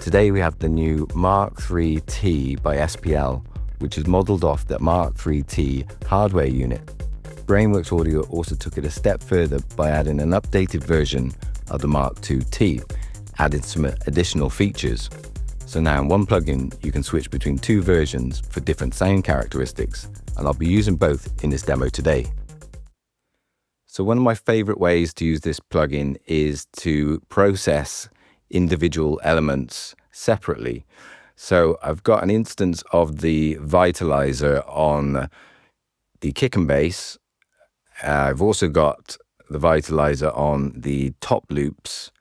Today we have the new Mk3-T by SPL, which is modelled off the Mk3-T hardware unit. Brainworx Audio also took it a step further by adding an updated version of the Mk2-T, adding some additional features. So now in one plugin you can switch between two versions for different sound characteristics, and I'll be using both in this demo today. So one of my favourite ways to use this plugin is to process individual elements separately. So I've got an instance of the Vitalizer on the kick and bass. I've also got the Vitalizer on the top loops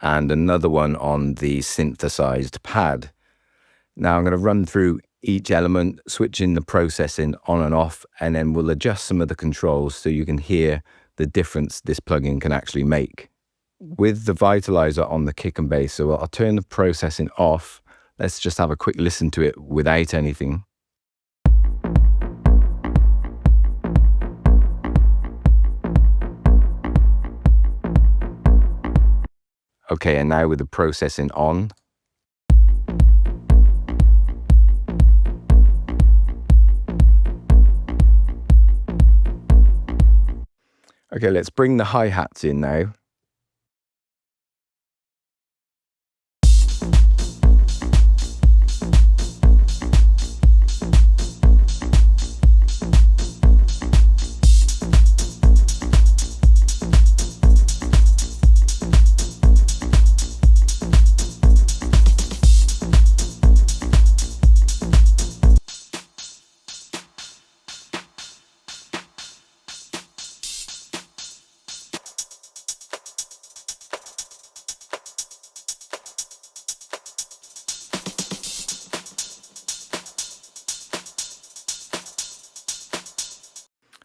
and another one on the synthesized pad. Now I'm going to run through each element, switching the processing on and off, and then we'll adjust some of the controls so you can hear the difference this plugin can actually make. With the Vitalizer on the kick and bass, so I'll turn the processing off. Let's just have a quick listen to it without anything. Okay, and now with the processing on. Okay, let's bring the hi-hats in now.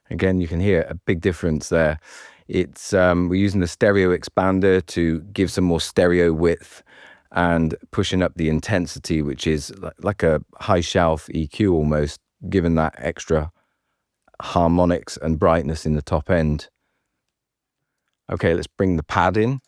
Again, you can hear a big difference there. We're using the stereo expander to give some more stereo width and pushing up the intensity, which is like a high shelf EQ almost, giving that extra harmonics and brightness in the top end. Okay, let's bring the pad in.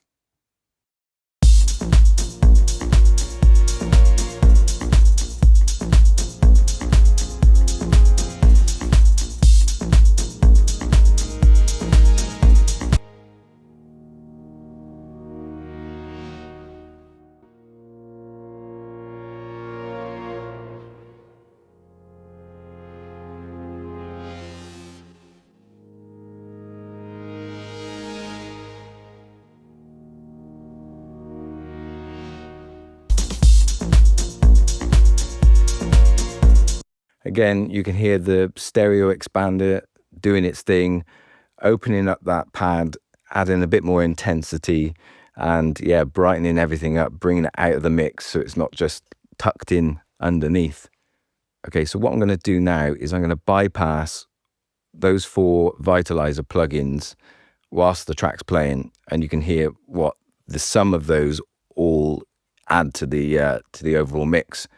Again, you can hear the stereo expander doing its thing, opening up that pad, adding a bit more intensity, and yeah, brightening everything up, bringing it out of the mix so it's not just tucked in underneath. Okay, so what I'm going to do now is I'm going to bypass those 4 Vitalizer plugins whilst the track's playing, and you can hear what the sum of those all add to the overall mix.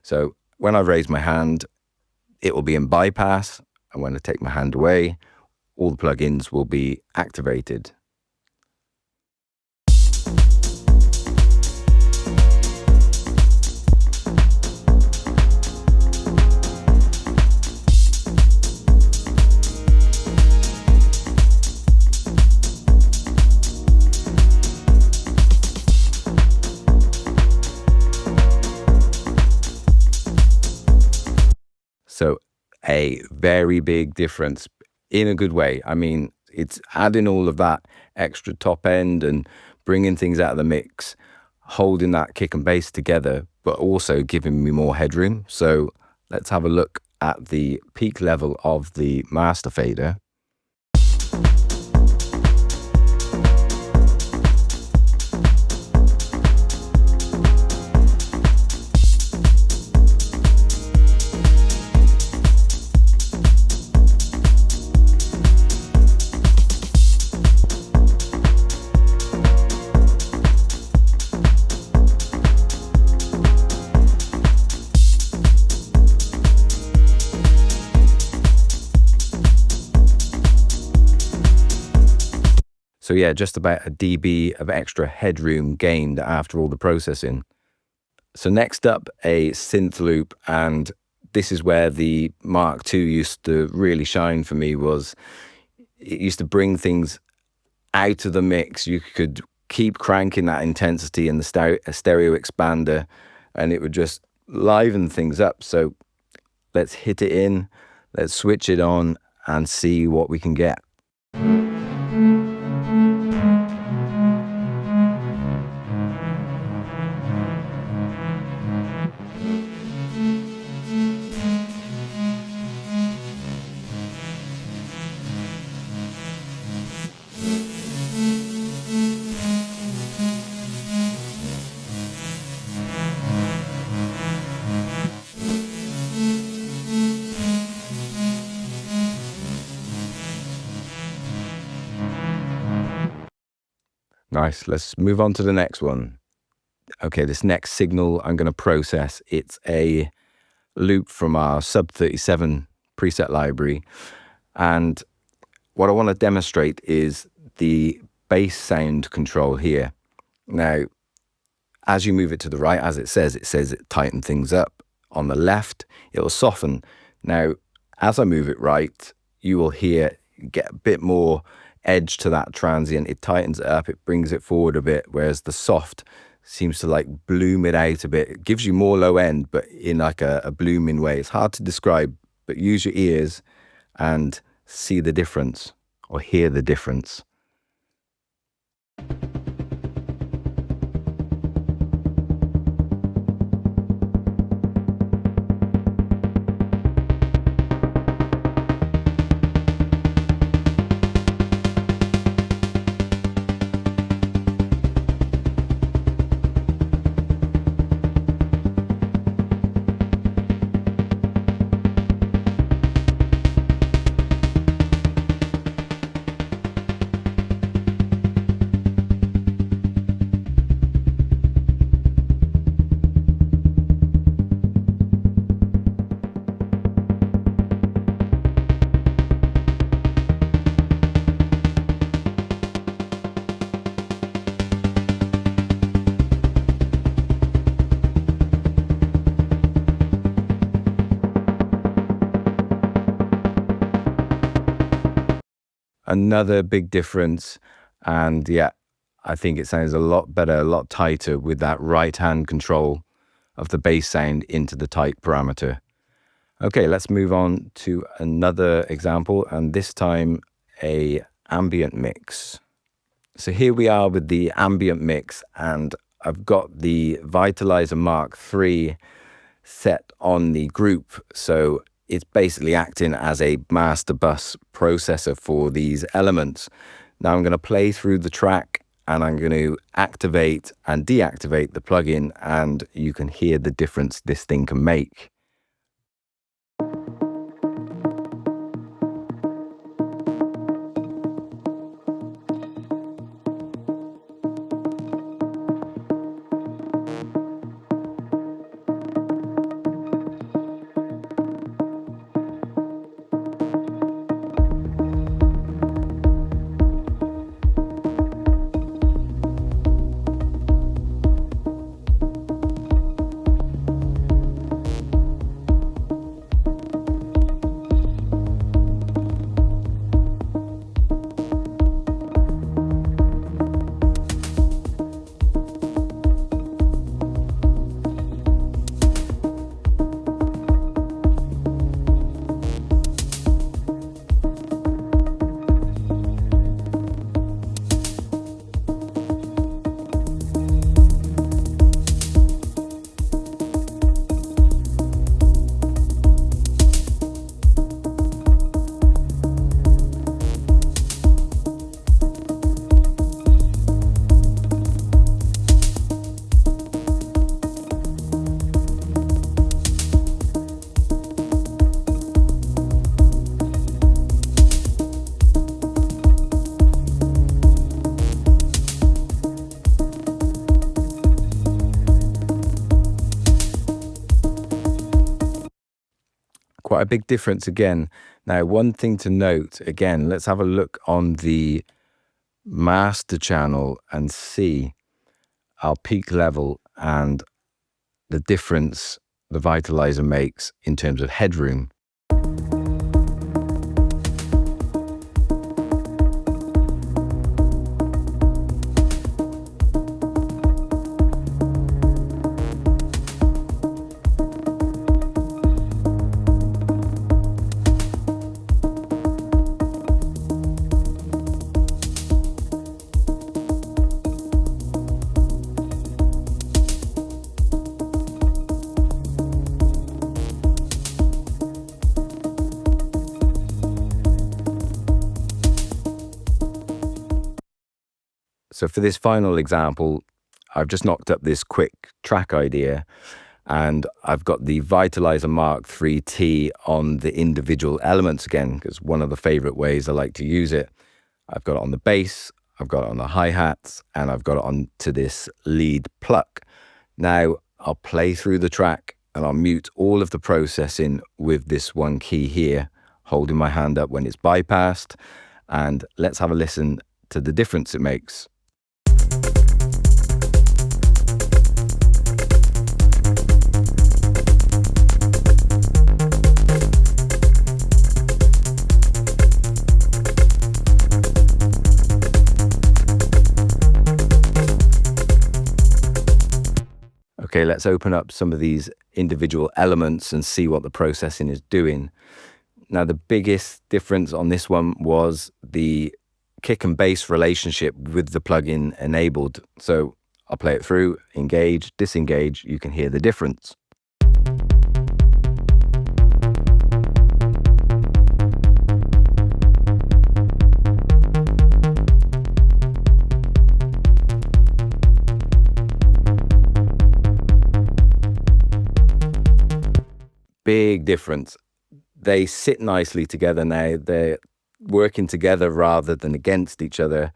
So when I raise my hand, it will be in bypass, and when I take my hand away, all the plugins will be activated. So a very big difference in a good way. I mean, it's adding all of that extra top end and bringing things out of the mix, holding that kick and bass together, but also giving me more headroom. So let's have a look at the peak level of the master fader. So yeah, just about a dB of extra headroom gained after all the processing. So next up, a synth loop, and this is where the Mark II used to really shine for me. Was it used to bring things out of the mix. You could keep cranking that intensity in the stereo expander, and it would just liven things up. So let's hit it in, let's switch it on and see what we can get. Nice, let's move on to the next one. Okay, this next signal I'm going to process, it's a loop from our Sub 37 preset library. And what I want to demonstrate is the bass sound control here. Now, as you move it to the right, as it says it tighten things up. On the left, it will soften. Now, as I move it right, you will hear, get a bit more edge to that transient. It tightens it up, it brings it forward a bit, whereas the soft seems to like bloom it out a bit. It gives you more low end, but in like a blooming way. It's hard to describe, but use your ears and see the difference or hear the difference. Another big difference, and yeah, I think it sounds a lot better, a lot tighter with that right hand control of the bass sound into the tight parameter. Okay, let's move on to another example, and this time a ambient mix. So here we are with the ambient mix, and I've got the Vitalizer Mk3 set on the group. So it's basically acting as a master bus processor for these elements. Now I'm going to play through the track and I'm going to activate and deactivate the plugin, and you can hear the difference this thing can make. Quite a big difference again. Now, one thing to note, again, let's have a look on the master channel and see our peak level, and the difference the Vitalizer makes in terms of headroom. So for this final example, I've just knocked up this quick track idea, and I've got the Vitalizer Mk3-T on the individual elements again, because one of the favorite ways I like to use it. I've got it on the bass, I've got it on the hi-hats, and I've got it on to this lead pluck. Now I'll play through the track and I'll mute all of the processing with this one key here, holding my hand up when it's bypassed, and let's have a listen to the difference it makes. Okay, let's open up some of these individual elements and see what the processing is doing. Now, the biggest difference on this one was the kick and bass relationship with the plugin enabled. So I'll play it through, engage, disengage, you can hear the difference. Big difference. They sit nicely together now. They're working together rather than against each other.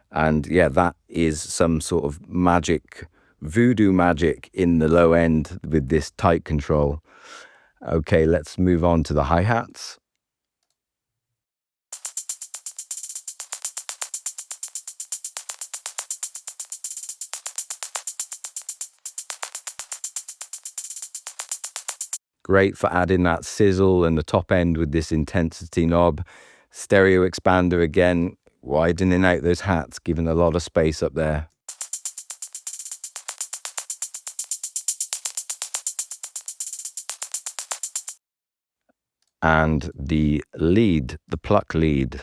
And yeah, that is some sort of magic, voodoo magic in the low end with this tight control. Okay, let's move on to the hi-hats. Great for adding that sizzle and the top end with this intensity knob. Stereo expander again, widening out those hats, giving a lot of space up there. And the lead, the pluck lead.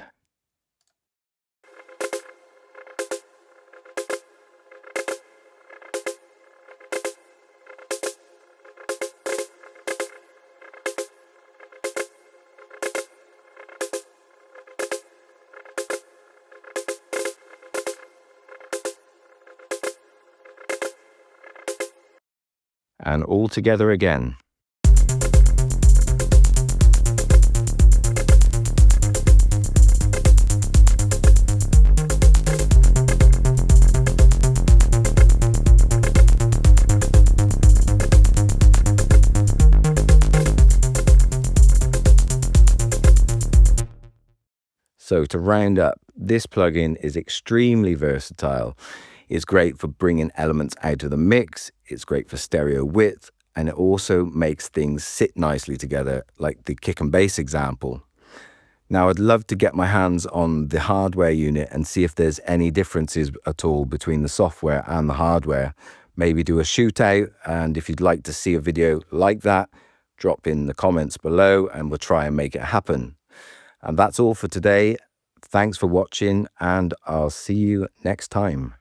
And all together again. So to round up, this plugin is extremely versatile. It's great for bringing elements out of the mix, it's great for stereo width, and it also makes things sit nicely together, like the kick and bass example. Now, I'd love to get my hands on the hardware unit and see if there's any differences at all between the software and the hardware. Maybe do a shootout, and if you'd like to see a video like that, drop in the comments below and we'll try and make it happen. And that's all for today. Thanks for watching, and I'll see you next time.